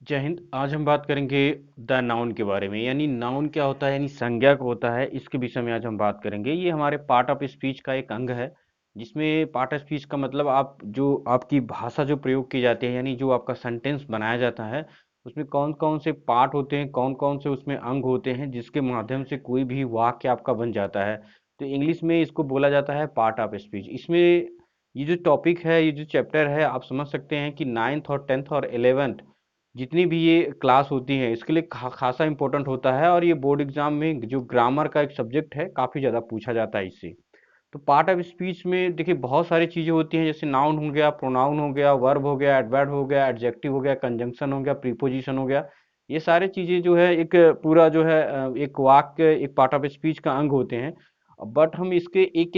जय हिंद। आज हम बात करेंगे द नाउन के बारे में, यानी नाउन क्या होता है, यानी संज्ञा क्या होता है, इसके विषय में आज हम बात करेंगे। ये हमारे पार्ट ऑफ स्पीच का एक अंग है, जिसमें पार्ट ऑफ स्पीच का मतलब आप जो आपकी भाषा जो प्रयोग की जाती है, यानी जो आपका सेंटेंस बनाया जाता है, उसमें कौन कौन से पार्ट होते हैं, कौन कौन से उसमें अंग होते हैं, जिसके माध्यम से कोई भी वाक्य आपका बन जाता है। तो इंग्लिश में इसको बोला जाता है पार्ट ऑफ स्पीच। इसमें ये जो टॉपिक है, ये जो चैप्टर है, आप समझ सकते हैं कि 9th और 10th और 11th जितनी भी ये क्लास होती है, इसके लिए खासा इंपॉर्टेंट होता है। और ये बोर्ड एग्जाम में जो ग्रामर का एक सब्जेक्ट है, काफ़ी ज़्यादा पूछा जाता है इससे। तो पार्ट ऑफ स्पीच में देखिए बहुत सारी चीज़ें होती हैं, जैसे नाउन हो गया, प्रोनाउन हो गया, वर्ब हो गया, एडवर्ब हो गया, एडजेक्टिव हो गया, कंजंक्शन हो गया, प्रीपोजिशन हो गया। ये सारी चीज़ें जो है एक पूरा जो है एक वाक्य, एक पार्ट ऑफ स्पीच का अंग होते हैं। बट हम इसके एक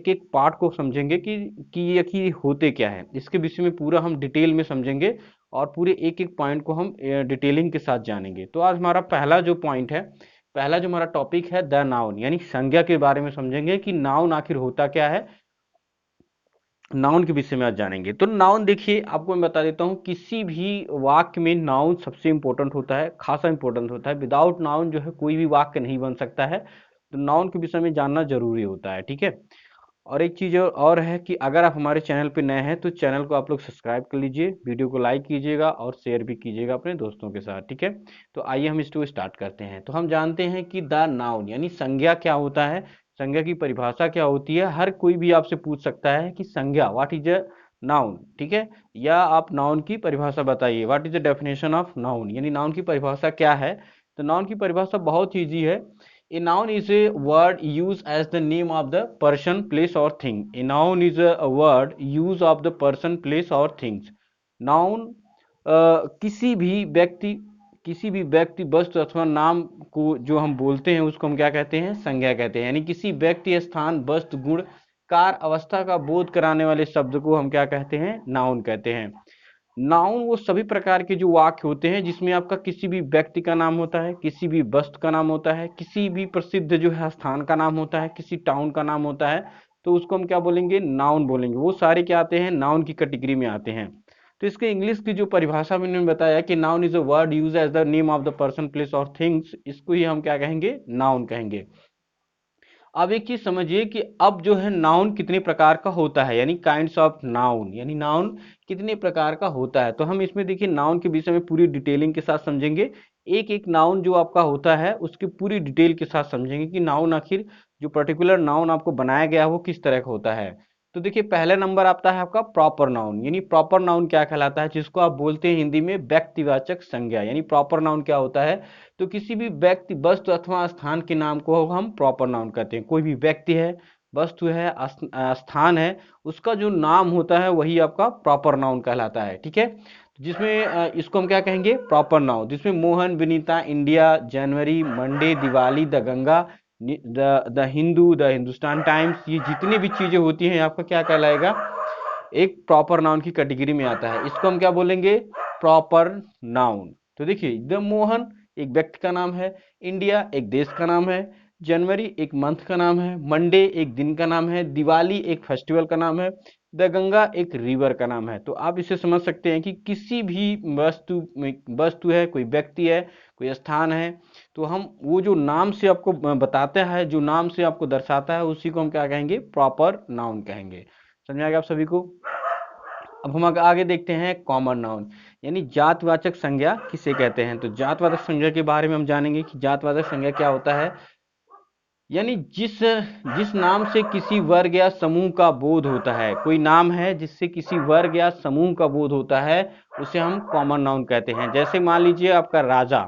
एक पार्ट को समझेंगे कि ये कि होते क्या है, इसके विषय में पूरा हम डिटेल में समझेंगे और पूरे एक एक पॉइंट को हम डिटेलिंग के साथ जानेंगे। तो आज हमारा पहला जो पॉइंट है, पहला जो हमारा टॉपिक है द नाउन, यानी संज्ञा के बारे में समझेंगे कि नाउन आखिर होता क्या है। नाउन के विषय में आज जानेंगे। तो नाउन देखिए, आपको मैं बता देता हूँ, किसी भी वाक्य में नाउन सबसे इंपॉर्टेंट होता है, खासा इंपॉर्टेंट होता है। विदाउट नाउन जो है कोई भी वाक्य नहीं बन सकता है। तो नाउन के विषय में जानना जरूरी होता है, ठीक है। और एक चीज़ और है कि अगर आप हमारे चैनल पे नए हैं तो चैनल को आप लोग सब्सक्राइब कर लीजिए, वीडियो को लाइक कीजिएगा और शेयर भी कीजिएगा अपने दोस्तों के साथ, ठीक है। तो आइए हम इसको स्टार्ट करते हैं। तो हम जानते हैं कि द नाउन यानी संज्ञा क्या होता है, संज्ञा की परिभाषा क्या होती है। हर कोई भी आपसे पूछ सकता है कि संज्ञा, व्हाट इज अ नाउन, ठीक है। या आप नाउन की परिभाषा बताइए, what is the definition of noun, यानी नाउन की परिभाषा क्या है। तो नाउन की परिभाषा बहुत ईजी है। A noun is a word used as the name of the person, place or thing. A noun is a word use of the person, place or things. Noun किसी भी व्यक्ति वस्तु अथवा नाम को जो हम बोलते हैं उसको हम क्या कहते हैं, संज्ञा कहते हैं। यानी किसी व्यक्ति, स्थान, वस्तु, गुण, कार्य, अवस्था का बोध कराने वाले शब्द को हम क्या कहते हैं, नाउन कहते हैं। नाउन वो सभी प्रकार के जो वाक्य होते हैं जिसमें आपका किसी भी व्यक्ति का नाम होता है, किसी भी वस्तु का नाम होता है, किसी भी प्रसिद्ध जो है स्थान का नाम होता है, किसी टाउन का नाम होता है, तो उसको हम क्या बोलेंगे, नाउन बोलेंगे। वो सारे क्या आते हैं, नाउन की कैटेगरी में आते हैं। तो इसके इंग्लिश की जो परिभाषा मैंने बताया कि noun is a word use as the name of the person, place और थिंग्स, इसको ही हम क्या कहेंगे, नाउन कहेंगे। अब एक चीज समझिए कि अब जो है नाउन कितने प्रकार का होता है, यानी काइंड्स ऑफ नाउन, यानी नाउन कितने प्रकार का होता है। तो हम इसमें देखिए नाउन के विषय में पूरी डिटेलिंग के साथ समझेंगे। एक एक नाउन जो आपका होता है उसकी पूरी डिटेल के साथ समझेंगे कि नाउन आखिर जो पर्टिकुलर नाउन आपको बनाया गया है वो किस तरह का होता है। तो देखिए पहले नंबर आता है आपका प्रॉपर नाउन। यानी प्रॉपर नाउन क्या कहलाता है, जिसको आप बोलते हैं हिंदी में व्यक्तिवाचक संज्ञा। यानी प्रॉपर नाउन क्या होता है, तो किसी भी व्यक्ति, वस्तु अथवा स्थान के नाम को हम प्रॉपर नाउन कहते हैं। कोई भी व्यक्ति है, वस्तु है, स्थान है, उसका जो नाम होता है वही आपका प्रॉपर नाउन कहलाता है, ठीक है। जिसमें इसको हम क्या कहेंगे, प्रॉपर नाउन, जिसमें Mohan, Vinita, India, January, Monday, Diwali, the Ganga, the Hindu, the Hindustan times, ये जितनी भी चीजें होती हैं आपका क्या कहलाएगा, एक प्रॉपर नाउन की कैटेगरी में आता है। इसको हम क्या बोलेंगे, प्रॉपर नाउन। तो देखिए द मोहन एक व्यक्ति का नाम है, इंडिया एक देश का नाम है, जनवरी एक मंथ का नाम है, मंडे एक दिन का नाम है, दिवाली एक फेस्टिवल का नाम है, द गंगा एक रिवर का नाम है। तो आप इसे समझ सकते हैं कि किसी भी वस्तु है, कोई व्यक्ति है, कोई स्थान है, तो हम वो जो नाम से आपको बताते हैं, जो नाम से आपको दर्शाता है, उसी को हम क्या कहेंगे, प्रॉपर नाउन कहेंगे। समझ आ गया आप सभी को। अब हम आगे देखते हैं कॉमन नाउन, यानी जातवाचक संज्ञा किसे कहते हैं। तो जातवाचक संज्ञा के बारे में हम जानेंगे कि जातवाचक संज्ञा क्या होता है। यानी जिस जिस नाम से किसी वर्ग या समूह का बोध होता है, कोई नाम है जिससे किसी वर्ग या समूह का बोध होता है, उसे हम कॉमन नाउन कहते हैं। जैसे मान लीजिए आपका राजा,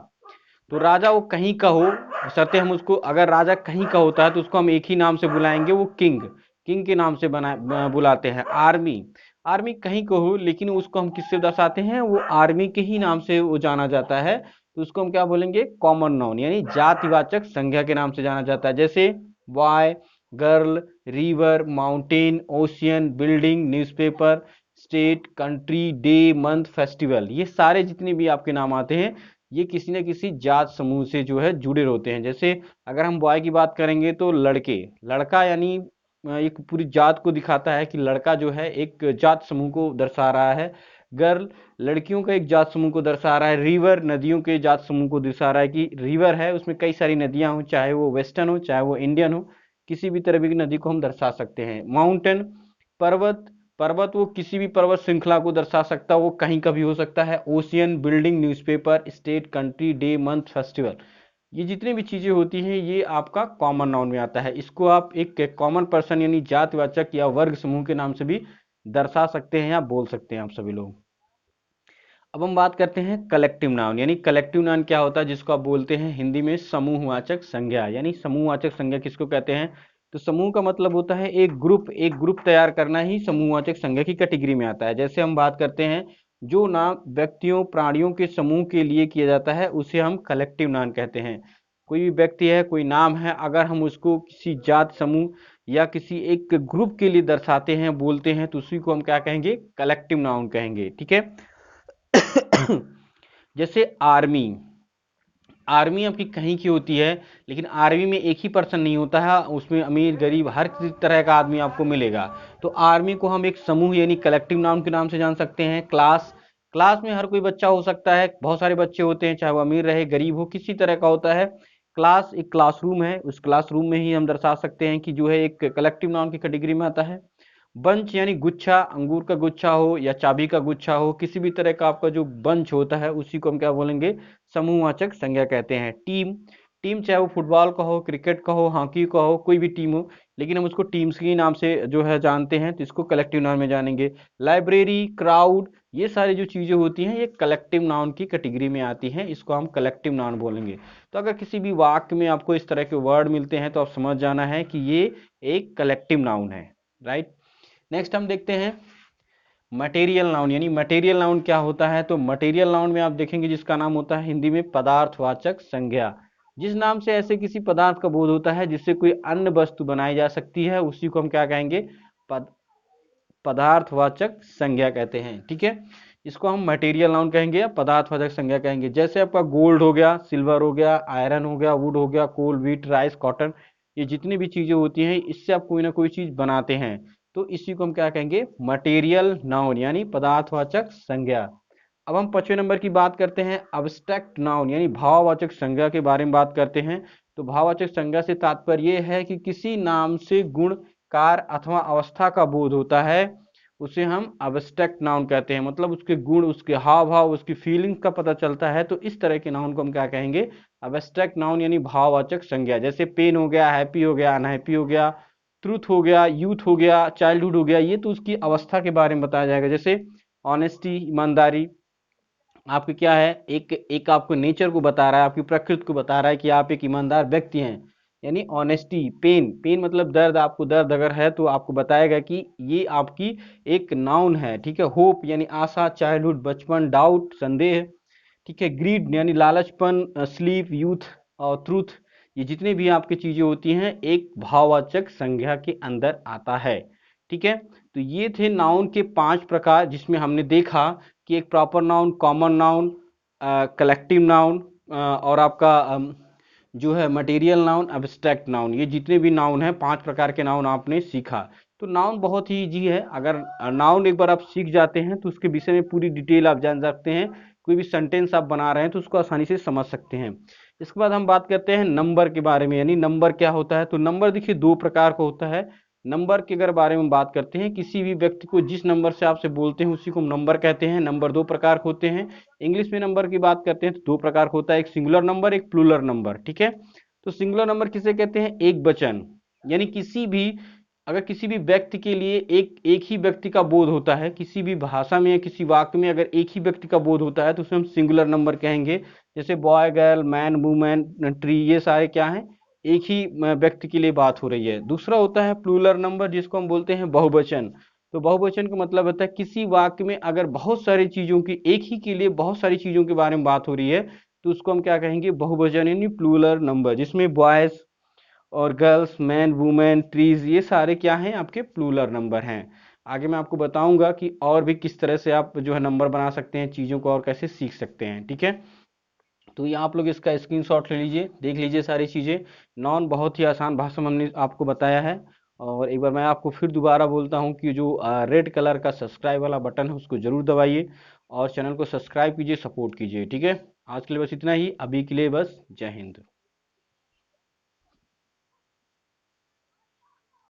तो राजा वो कहीं का हो, बशर्ते हम उसको, अगर राजा कहीं का होता है तो उसको हम एक ही नाम से बुलाएंगे, वो किंग, किंग के नाम से बुलाते हैं। आर्मी, आर्मी कहीं का हो लेकिन उसको हम किससे दर्शाते हैं, वो आर्मी के ही नाम से वो जाना जाता है, तो उसको हम क्या बोलेंगे, कॉमन नाउन, यानी जातिवाचक संज्ञा के नाम से जाना जाता है। जैसे boy, girl, river, mountain, ocean, building, newspaper, state, country, day, month, festival, ये सारे जितने भी आपके नाम आते हैं ये किसी न किसी जात समूह से जो है जुड़े होते हैं। जैसे अगर हम बॉय की बात करेंगे तो लड़के, लड़का यानी एक पूरी जात को दिखाता है कि लड़का जो है एक जात समूह को दर्शा रहा है। गर्ल लड़कियों का एक जात समूह को दर्शा रहा है। रिवर नदियों के जात समूह को दर्शा रहा है कि रिवर है उसमें कई सारी नदियां हो, चाहे वो वेस्टर्न हो चाहे वो इंडियन हो, किसी भी तरह की नदी को हम दर्शा सकते हैं। माउंटेन पर्वत, पर्वत वो किसी भी पर्वत श्रृंखला को दर्शा सकता है, वो कहीं का भी हो सकता है। Ocean building newspaper state country day month festival, ये जितनी भी चीजें होती हैं ये आपका कॉमन नाउन में आता है। इसको आप एक कॉमन पर्सन यानी जातिवाचक या वर्ग समूह के नाम से भी दर्शा सकते हैं या बोल सकते हैं आप सभी लोग। अब हम बात करते हैं कलेक्टिव नाउन, यानी कलेक्टिव नाउन क्या होता है, जिसको आप बोलते हैं हिंदी में समूहवाचक संज्ञा। यानी समूहवाचक संज्ञा किसको कहते हैं, तो समूह का मतलब होता है एक ग्रुप तैयार करना ही समूहवाचक संज्ञा की कैटेगरी में आता है। जैसे हम बात करते हैं जो नाम व्यक्तियों प्राणियों के समूह के लिए किया जाता है उसे हम कलेक्टिव नाउन कहते हैं। कोई भी व्यक्ति है, कोई नाम है, अगर हम उसको किसी जात समूह या किसी एक ग्रुप के लिए दर्शाते हैं बोलते हैं तो उसी को हम क्या कहेंगे, कलेक्टिव नाउन कहेंगे। ठीक है। जैसे आर्मी, आर्मी आपकी कहीं की होती है लेकिन आर्मी में एक ही पर्सन नहीं होता है, उसमें अमीर गरीब हर किसी तरह का आदमी आपको मिलेगा। तो आर्मी को हम एक समूह यानी कलेक्टिव नाउन के नाम से जान सकते हैं। क्लास, क्लास में हर कोई बच्चा हो सकता है, बहुत सारे बच्चे होते हैं, चाहे वो अमीर रहे गरीब हो किसी तरह का होता है। क्लास एक क्लासरूम है, उस क्लासरूम में ही हम दर्शा सकते हैं कि जो है एक कलेक्टिव नाउन की कैटेगरी में आता है। बंच यानी गुच्छा, अंगूर का गुच्छा हो या चाबी का गुच्छा हो, किसी भी तरह का आपका जो बंच होता है उसी को हम क्या बोलेंगे, समूहवाचक संज्ञा कहते हैं। टीम, टीम चाहे वो फुटबॉल का हो, क्रिकेट का हो, हॉकी का हो, कोई भी टीम हो, लेकिन हम उसको टीम्स के नाम से जो है जानते हैं तो इसको कलेक्टिव नाउन में जानेंगे। लाइब्रेरी, क्राउड, ये सारी जो चीजें होती हैं ये कलेक्टिव नाउन की कैटेगरी में आती हैं, इसको हम कलेक्टिव नाउन बोलेंगे। तो अगर किसी भी वाक्य में आपको इस तरह के वर्ड मिलते हैं तो आप समझ जाना है कि ये एक कलेक्टिव नाउन है। राइट। नेक्स्ट हम देखते हैं मटेरियल नाउन, यानी मटेरियल नाउन क्या होता है, तो मटेरियल नाउन में आप देखेंगे जिसका नाम होता है हिंदी में पदार्थवाचक संज्ञा। जिस नाम से ऐसे किसी पदार्थ का बोध होता है जिससे कोई अन्य वस्तु बनाई जा सकती है उसी को हम क्या कहेंगे, पदार्थवाचक संज्ञा कहते हैं। ठीक है, इसको हम मटेरियल नाउन कहेंगे या पदार्थवाचक संज्ञा कहेंगे। जैसे आपका गोल्ड हो गया, सिल्वर हो गया, आयरन हो गया, वुड हो गया, कोल, व्हीट, राइस, कॉटन, ये जितनी भी चीजें होती हैं इससे आप कोई ना कोई चीज बनाते हैं तो इसी को हम क्या कहेंगे, मटेरियल नाउन यानी पदार्थवाचक संज्ञा। अब हम 5वें नंबर की बात करते हैं अब्स्ट्रैक्ट नाउन यानी भाववाचक संज्ञा के बारे में बात करते हैं। तो भाववाचक संज्ञा से तात्पर्य यह है कि किसी नाम से गुण, कार्य अथवा अवस्था का बोध होता है उसे हम अब्स्ट्रैक्ट नाउन कहते हैं। मतलब उसके गुण, उसके हाव भाव, उसकी फीलिंग्स का पता चलता है तो इस तरह के नाउन को हम क्या कहेंगे, अब्स्ट्रैक्ट नाउन यानी भाववाचक संज्ञा। जैसे पेन हो गया, हैप्पी हो गया, अनहैप्पी हो गया, ट्रूथ हो गया, यूथ हो गया, चाइल्डहुड हो गया, ये तो उसकी अवस्था के बारे में बताया जाएगा। जैसे ऑनेस्टी, ईमानदारी, आपकी क्या है, एक एक आपको नेचर को बता रहा है, आपकी प्रकृति को बता रहा है कि आप एक ईमानदार व्यक्ति हैं, यानी ऑनेस्टी। पेन, पेन मतलब दर्द, आपको दर्द अगर है तो आपको बताएगा कि ये आपकी एक नाउन है। ठीक है। होप यानी आशा, चाइल्डहुड बचपन, डाउट संदेह। ठीक है। ग्रीड यानी लालचपन, स्लीप यूथ, और ट्रूथ, ये जितने भी आपकी चीजें होती हैं एक भाववाचक संज्ञा के अंदर आता है। ठीक है। तो ये थे नाउन के 5 प्रकार जिसमें हमने देखा कि एक proper noun, common noun, collective noun और आपका जो है मटेरियल नाउन, एब्स्ट्रैक्ट नाउन, ये जितने भी नाउन हैं 5 प्रकार के नाउन आपने सीखा। तो नाउन बहुत ही इजी है, अगर नाउन एक बार आप सीख जाते हैं तो उसके विषय में पूरी डिटेल आप जान सकते हैं। कोई भी सेंटेंस आप बना रहे हैं तो उसको आसानी से समझ सकते हैं। इसके बाद हम बात करते हैं नंबर के बारे में, यानी नंबर क्या होता है। तो नंबर देखिए 2 प्रकार का होता है। नंबर के अगर बारे में बात करते हैं, किसी भी व्यक्ति को जिस नंबर से आपसे बोलते हैं उसी को हम नंबर कहते हैं। नंबर 2 प्रकार के होते हैं। इंग्लिश में नंबर की बात करते हैं तो 2 प्रकार का होता है, एक सिंगुलर नंबर, एक प्लूरल नंबर। ठीक है। तो सिंगुलर नंबर किसे कहते हैं, एक वचन, यानी किसी भी, अगर किसी भी व्यक्ति के लिए एक ही व्यक्ति का बोध होता है, किसी भी भाषा में या किसी वाक्य में अगर एक ही व्यक्ति का बोध होता है तो उसे हम सिंगुलर नंबर कहेंगे। जैसे boy, girl, man, women, tree, ये सारे क्या हैं, एक ही व्यक्ति के लिए बात हो रही है। दूसरा होता है प्लूरल नंबर जिसको हम बोलते हैं बहुवचन। तो बहुवचन का मतलब होता है किसी वाक्य में अगर बहुत सारी चीजों की, एक ही के लिए बहुत सारी चीजों के बारे में बात हो रही है तो उसको हम क्या कहेंगे, बहुवचन यानी प्लूरल नंबर, जिसमें बॉयज और गर्ल्स, मैन, वुमेन, ट्रीज, ये सारे क्या हैं, आपके प्लूरल नंबर हैं। आगे मैं आपको बताऊंगा कि और भी किस तरह से आप जो है नंबर बना सकते हैं, चीजों को और कैसे सीख सकते हैं। ठीक है। तो ये आप लोग इसका स्क्रीनशॉट ले लीजिए, देख लीजिए सारी चीजें। नॉन बहुत ही आसान भाषा में हमने आपको बताया है और एक बार मैं आपको फिर दोबारा बोलता हूँ कि जो रेड कलर का सब्सक्राइब वाला बटन है उसको जरूर दबाइए और चैनल को सब्सक्राइब कीजिए, सपोर्ट कीजिए। ठीक है, आज के लिए बस इतना ही, अभी के लिए बस जय हिंद।